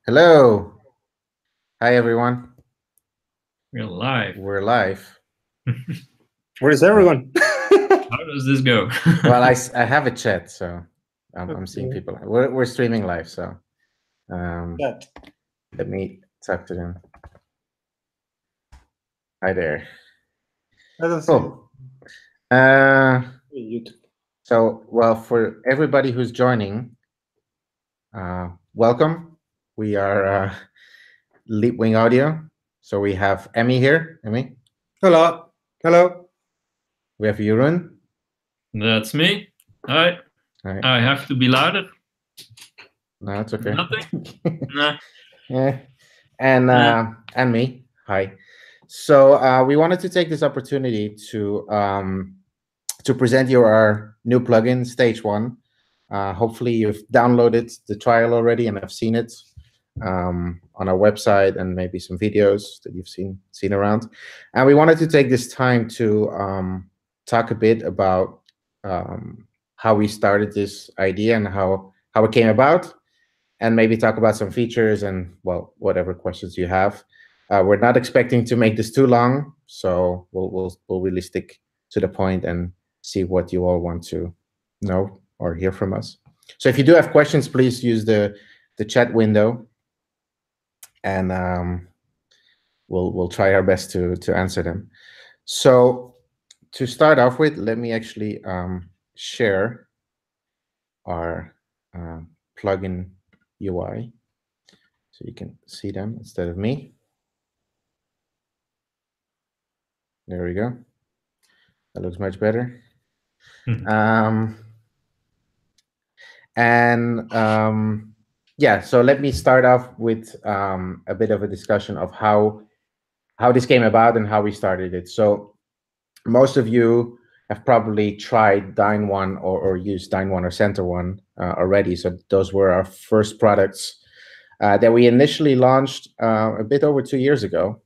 Hello. Hi, everyone. We're live. We're live. Where is everyone? How does this go? Well, I have a chat, so I'm seeing Okay. people. We're streaming live, so Chat. let me talk to them. Hi there. I don't see Cool. Uh, YouTube. so, well, for everybody who's joining, welcome. We are Leapwing Audio. So we have Emmy here. Emmy. Hello. Hello. We have Jeroen. That's me. Hi. All right. I have to be louder. No, it's okay. Nothing? Nah. Yeah. And me. Hi. So we wanted to take this opportunity to present you our new plugin, StageOne. Hopefully, you've downloaded the trial already and have seen it on our website and maybe some videos that you've seen around. And we wanted to take this time to talk a bit about how we started this idea and how it came about, and maybe talk about some features and, well, whatever questions you have. We're not expecting to make this too long, so we'll really stick to the point and see what you all want to know or hear from us. So if you do have questions, please use the chat window, and we'll try our best to answer them. So to start off with, let me actually share our plugin UI, so you can see them instead of me. There we go. That looks much better. Yeah, so let me start off with a bit of a discussion of how this came about and how we started it. So most of you have probably tried DynOne or used DynOne or CenterOne already. So those were our first products that we initially launched a bit over 2 years ago.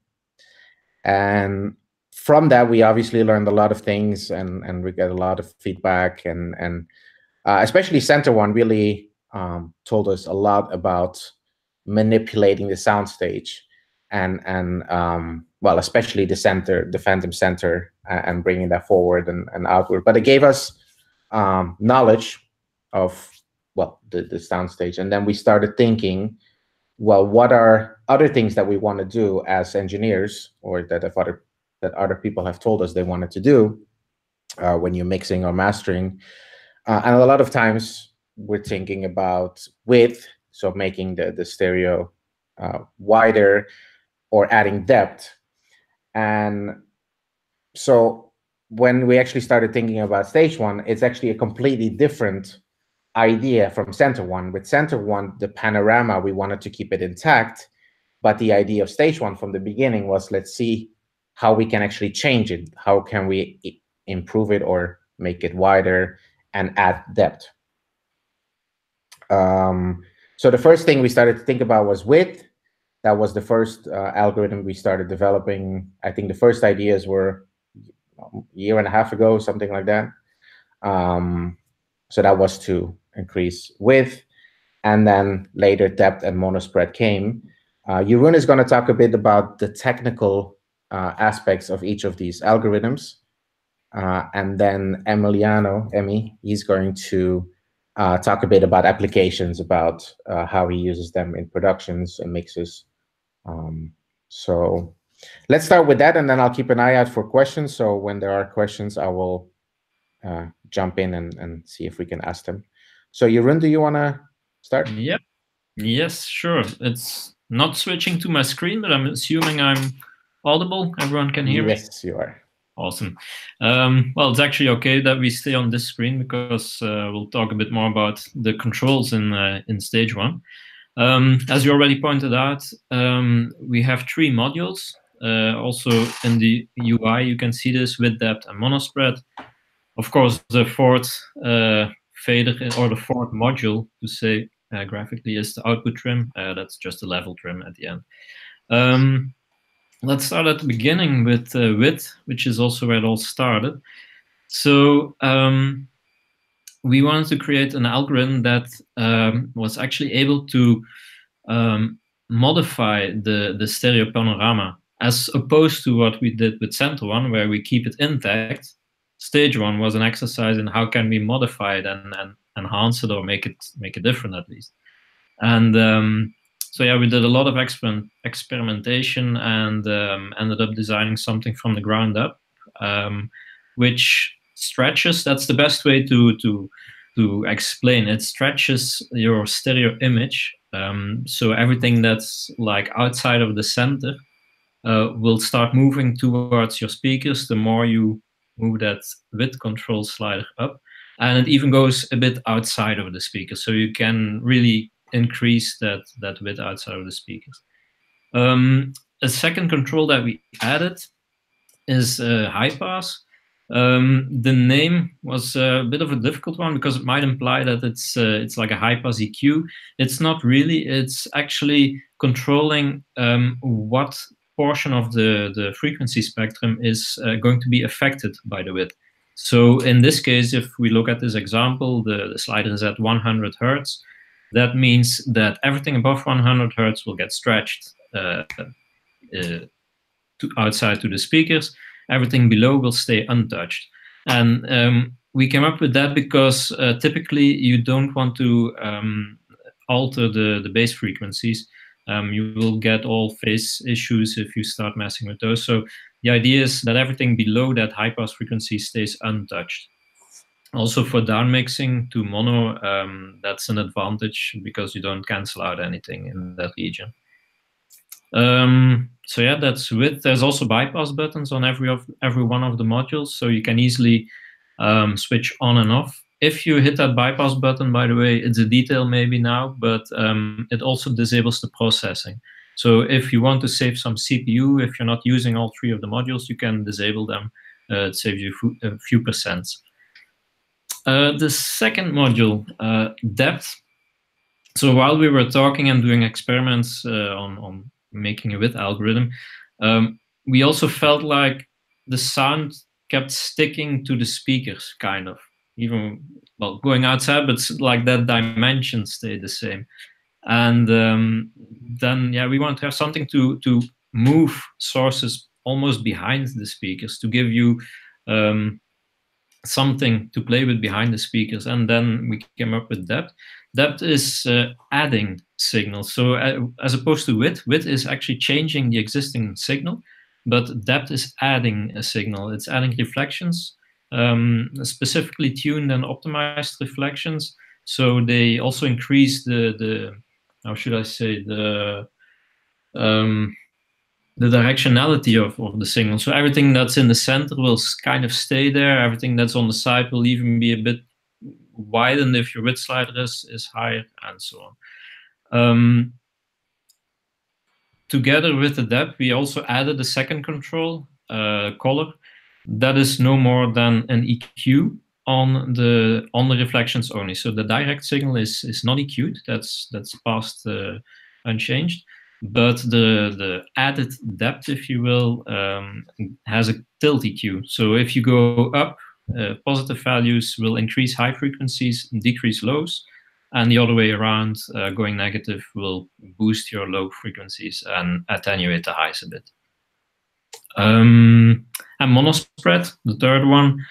And from that, we obviously learned a lot of things, and we got a lot of feedback, and especially CenterOne really told us a lot about manipulating the soundstage, and well, especially the Phantom Center, and bringing that forward and outward. But it gave us knowledge of, well, the soundstage, and then we started thinking, well, what are other things that we want to do as engineers, or that other people have told us they wanted to do when you're mixing or mastering. And a lot of times we're thinking about width, so making the stereo wider, or adding depth. And so when we actually started thinking about StageOne, it's actually a completely different idea from CenterOne. With CenterOne, the panorama, we wanted to keep it intact, but the idea of StageOne from the beginning was, let's see how we can actually change it. How can we improve it or make it wider and add depth? So the first thing we started to think about was width. That was the first algorithm we started developing. I think the first ideas were a year and a half ago, something like that. So that was to increase width, and then later depth and monospread came. Jeroen is going to talk a bit about the technical aspects of each of these algorithms. And then Emmy, he's going to talk a bit about applications, about how he uses them in productions and mixes. So let's start with that, and then I'll keep an eye out for questions. So when there are questions, I will jump in and see if we can ask them. So Jeroen, do you want to start? Yep. Yes, sure. It's not switching to my screen, but I'm assuming I'm audible. Everyone can hear me? Yes, you are. Awesome. Well, it's actually okay that we stay on this screen, because we'll talk a bit more about the controls in StageOne. As you already pointed out, we have 3 modules. Also in the UI, you can see this with depth and monospread. Of course, the fourth fader, or the fourth module, to say graphically, is the output trim. That's just a level trim at the end. Let's start at the beginning with width, which is also where it all started. So we wanted to create an algorithm that was actually able to modify the stereo panorama, as opposed to what we did with StageOne, where we keep it intact. StageOne was an exercise in how can we modify it and enhance it or make it different at least. And so yeah, we did a lot of experimentation and ended up designing something from the ground up, which stretches. That's the best way to explain it. Stretches your stereo image, so everything that's like outside of the center will start moving towards your speakers the more you move that width control slider up, and it even goes a bit outside of the speaker, so you can really increase that width outside of the speakers. A second control that we added is high pass. The name was a bit of a difficult one because it might imply that it's like a high pass EQ. It's not really. It's actually controlling what portion of the frequency spectrum is going to be affected by the width. So in this case, if we look at this example, the slider is at 100 Hertz. That means that everything above 100 Hertz will get stretched outside to the speakers. Everything below will stay untouched. And we came up with that because typically you don't want to alter the bass frequencies. You will get all phase issues if you start messing with those. So the idea is that everything below that high pass frequency stays untouched. Also for down mixing to mono, that's an advantage because you don't cancel out anything in that region. So yeah, that's width. There's also bypass buttons on every one of the modules, so you can easily switch on and off. If you hit that bypass button, by the way, it's a detail maybe now, but it also disables the processing. So if you want to save some CPU, if you're not using all three of the modules, you can disable them. It saves you a few percent. The second module, depth. So while we were talking and doing experiments on making a width algorithm, we also felt like the sound kept sticking to the speakers, kind of. Even, well, going outside, but like that dimension stayed the same. And then, yeah, we want to have something to move sources almost behind the speakers, to give you something to play with behind the speakers. And then we came up with depth. Depth is adding signals. So as opposed to width is actually changing the existing signal, but depth is adding a signal. It's adding reflections, specifically tuned and optimized reflections. So they also increase the how should I say, the directionality of the signal. So everything that's in the center will kind of stay there. Everything that's on the side will even be a bit widened if your width slider is higher, and so on. Together with the depth, we also added a second control, color, that is no more than an EQ on the reflections only. So the direct signal is not EQ'd. That's passed unchanged. But the added depth, if you will, has a tilt EQ. So if you go up, positive values will increase high frequencies, decrease lows, and the other way around, going negative will boost your low frequencies and attenuate the highs a bit. And monospread, the third one,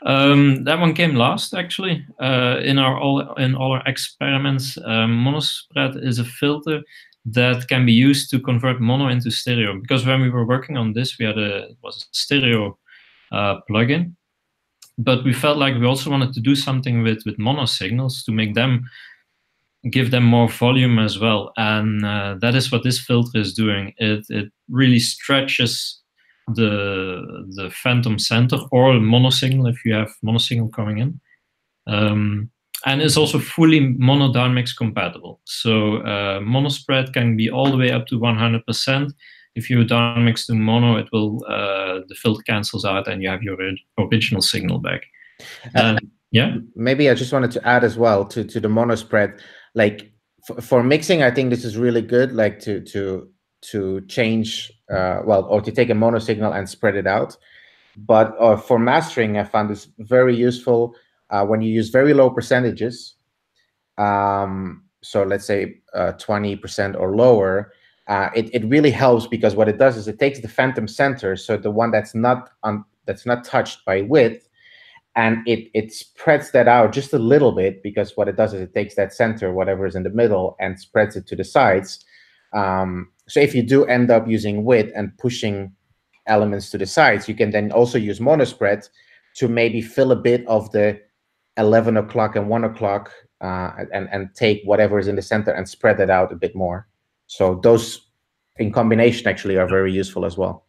that one came last actually. In all our experiments, monospread is a filter that can be used to convert mono into stereo. Because when we were working on this, we had a stereo plugin, but we felt like we also wanted to do something with mono signals to make them, give them more volume as well. And that is what this filter is doing. It really stretches the phantom center or mono signal if you have mono signal coming in. And it's also fully mono downmix compatible. So mono spread can be all the way up to 100%. If you downmix to mono, it will the filter cancels out and you have your original signal back. Yeah. Maybe I just wanted to add as well to the mono spread, like for mixing, I think this is really good, like to change or to take a mono signal and spread it out. But for mastering, I found this very useful when you use very low percentages. so let's say 20% or lower, it really helps, because what it does is it takes the phantom center, so the one that's not touched by width, and it spreads that out just a little bit, because what it does is it takes that center, whatever is in the middle, and spreads it to the sides. So if you do end up using width and pushing elements to the sides, you can then also use monospread to maybe fill a bit of the 11 o'clock and 1 o'clock, and take whatever is in the center and spread it out a bit more. So those in combination actually are very useful as well.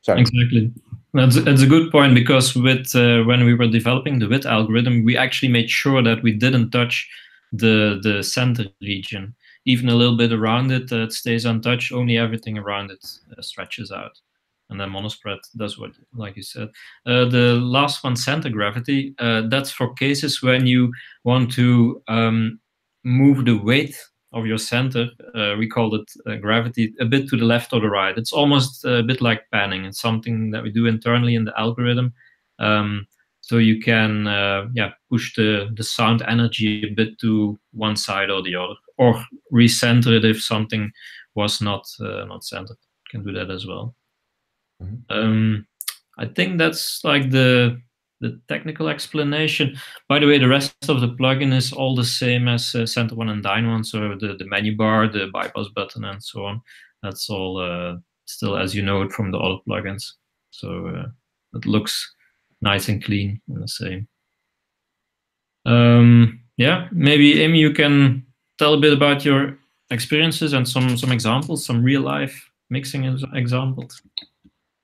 Sorry. Exactly. That's a good point, because with when we were developing the width algorithm, we actually made sure that we didn't touch the center region. Even a little bit around it, it stays untouched. Only everything around it stretches out. And then monospread does what, like you said. The last one, center gravity, that's for cases when you want to move the weight of your center, we call it gravity, a bit to the left or the right. It's almost a bit like panning. It's something that we do internally in the algorithm. So you can push the sound energy a bit to one side or the other, or recenter it if something was not centered. You can do that as well. I think that's like the technical explanation. By the way, the rest of the plugin is all the same as StageOne and StageOne. So the menu bar, the bypass button, and so on. That's all still as you know it from the other plugins. So it looks nice and clean and the same. Yeah, maybe Amy, you can tell a bit about your experiences and some examples, some real life mixing examples.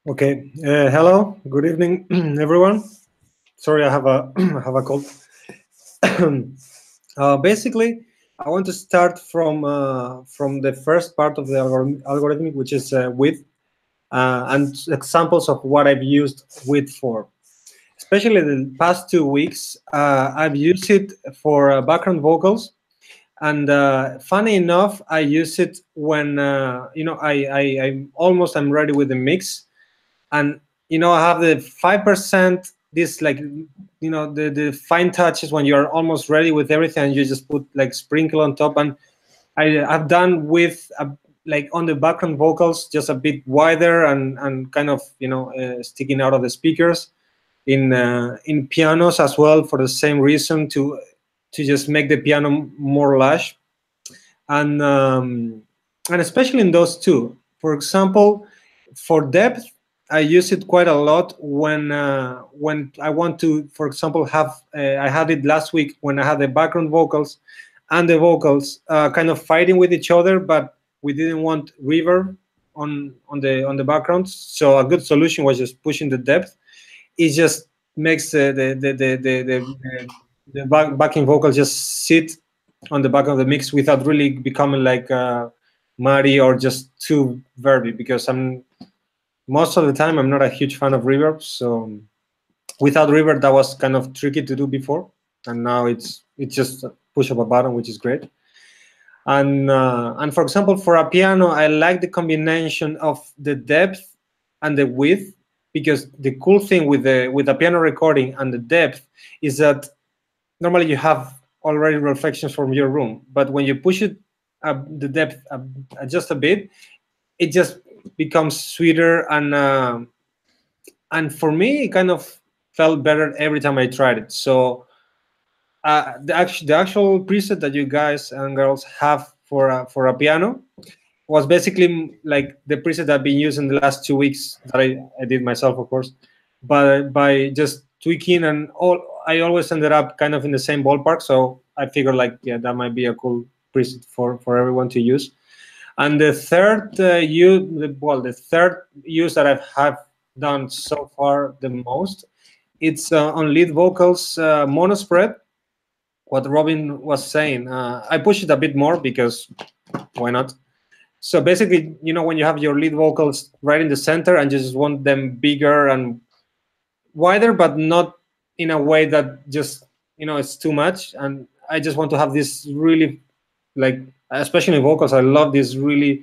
Okay. Hello. Good evening, everyone. Sorry, I have a cold. Basically, I want to start from the first part of the algorithm, which is width, and examples of what I've used width for. Especially the past 2 weeks, I've used it for background vocals, and funny enough, I use it when I'm ready with the mix, and I have the 5%. This the fine touches when you're almost ready with everything, and you just put like sprinkle on top. And I've done with like on the background vocals just a bit wider and kind of sticking out of the speakers. In pianos as well, for the same reason, to just make the piano more lush, and especially in those two. For example, for depth, I use it quite a lot when I want to, for example, have I had it last week when I had the background vocals and the vocals kind of fighting with each other, but we didn't want reverb on the background. So a good solution was just pushing the depth. It just makes the backing vocal just sit on the back of the mix without really becoming like muddy or just too verby, because most of the time I'm not a huge fan of reverb. So without reverb, that was kind of tricky to do before, and now it's just a push of a button, which is great. And for example, for a piano, I like the combination of the depth and the width, because the cool thing with a piano recording and the depth is that normally you have already reflections from your room, but when you push it the depth just a bit, it just becomes sweeter, and for me it kind of felt better every time I tried it. So the actual preset that you guys and girls have for a piano was basically like the preset I've been using the last 2 weeks that I did myself, of course, but by just tweaking, and I always ended up kind of in the same ballpark. So I figured like, yeah, that might be a cool preset for everyone to use. And the third use that I have done so far the most, it's on lead vocals, monospread. What Robin was saying, I push it a bit more because why not? So basically, when you have your lead vocals right in the center and you just want them bigger and wider, but not in a way that just, it's too much. And I just want to have this really, like, especially in vocals, I love this really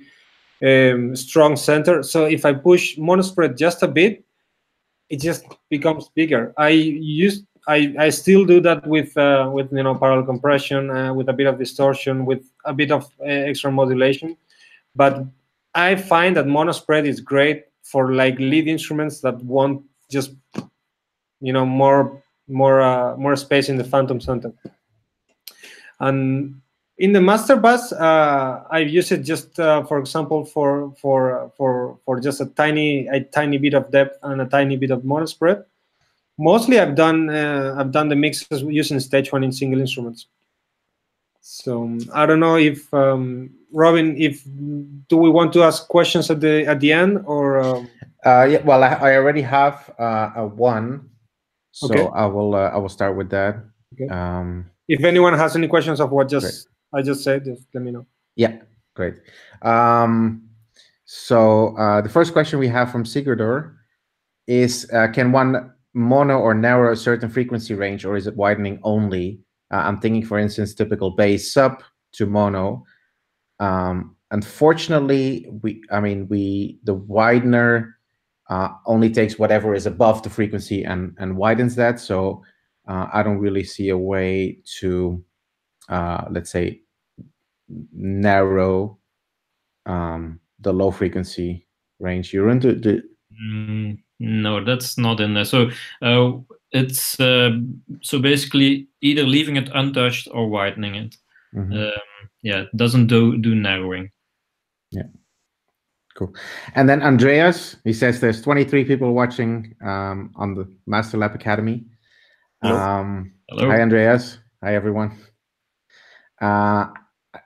strong center. So if I push monospread just a bit, it just becomes bigger. I still do that with parallel compression, with a bit of distortion, with a bit of extra modulation. But I find that mono spread is great for like lead instruments that want just more space in the phantom center. And in the master bass, I use it just for example for just a tiny bit of depth and a tiny bit of mono spread. Mostly I've done the mixes using StageOne in single instruments. So I don't know if Robin, do we want to ask questions at the end or? Yeah, well, I already have a one, so Okay. I will start with that. Okay. If anyone has any questions of what I just said, just let me know. Yeah, great. So the first question we have from Sigurdor is, can one mono or narrow a certain frequency range, or is it widening only? I'm thinking, for instance, typical bass sub to mono. Unfortunately, the widener only takes whatever is above the frequency and widens that. So I don't really see a way to, let's say, narrow the low frequency range. You're into the no, that's not in there. So it's so basically either leaving it untouched or widening it. Yeah, it doesn't do narrowing. Yeah, cool. And then Andreas, he says there's 23 people watching on the Master Lab Academy. Hello. Hi, Andreas. Hi, everyone.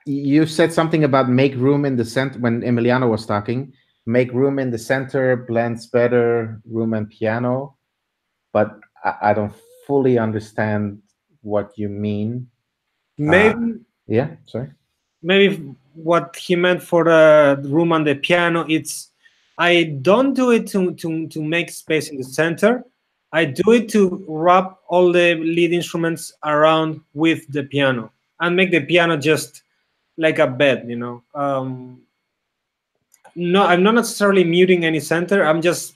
You said something about make room in the center when Emiliano was talking. Make room in the center blends better room and piano, but I don't fully understand what you mean. Maybe. Yeah, sorry. Maybe what he meant for the room and the piano, I don't do it to make space in the center. I do it to wrap all the lead instruments around with the piano and make the piano just like a bed, No, I'm not necessarily muting any center. I'm just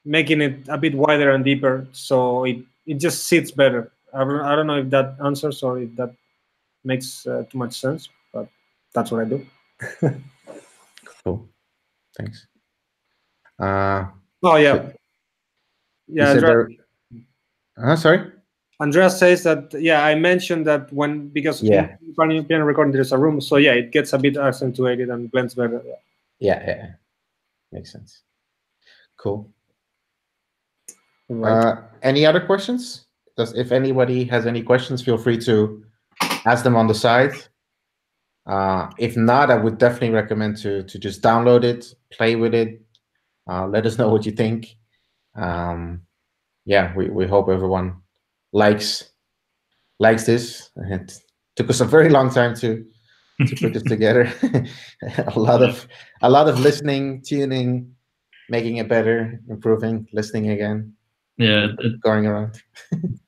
making it a bit wider and deeper, so it just sits better. I don't know if that answers or if that makes too much sense, but that's what I do. Cool. Thanks. Oh yeah. Yeah. Sorry. Andreas says that I mentioned that because in piano recording there's a room, so it gets a bit accentuated and blends better. Yeah. Makes sense. Cool. Right. Any other questions? If anybody has any questions, feel free to ask them on the side. If not, I would definitely recommend to just download it, play with it. Let us know what you think. Yeah, we hope everyone likes this. It took us a very long time to put this together. a lot of listening, tuning, making it better, improving, listening again. Yeah, going around.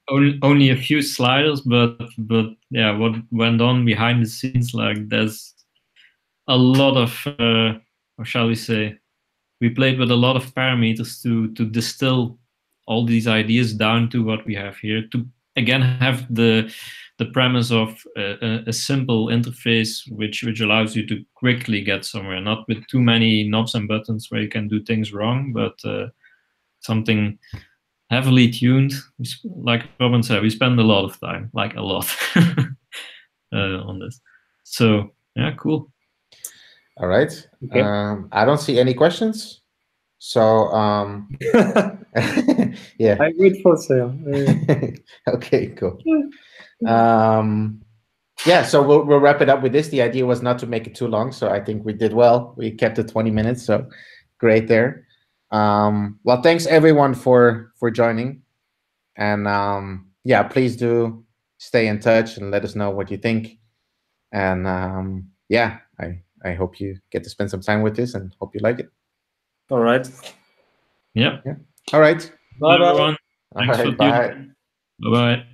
only a few sliders, but yeah, what went on behind the scenes, like there's a lot of or shall we say, we played with a lot of parameters to distill all these ideas down to what we have here, to again have the premise of a simple interface which allows you to quickly get somewhere, not with too many knobs and buttons where you can do things wrong, but something heavily tuned. Like Robin said, we spend a lot of time, like a lot, on this. So yeah, cool. All right. Okay. I don't see any questions. So yeah. I wait for sale. Okay, cool. Yeah, so we'll wrap it up with this. The idea was not to make it too long, so I think we did well. We kept it 20 minutes, so great there. Well, thanks everyone for joining, and yeah, please do stay in touch and let us know what you think. And yeah, I hope you get to spend some time with this and hope you like it. All right. Yeah. All right. Bye, everyone. bye. Thanks for tuning in. Bye bye.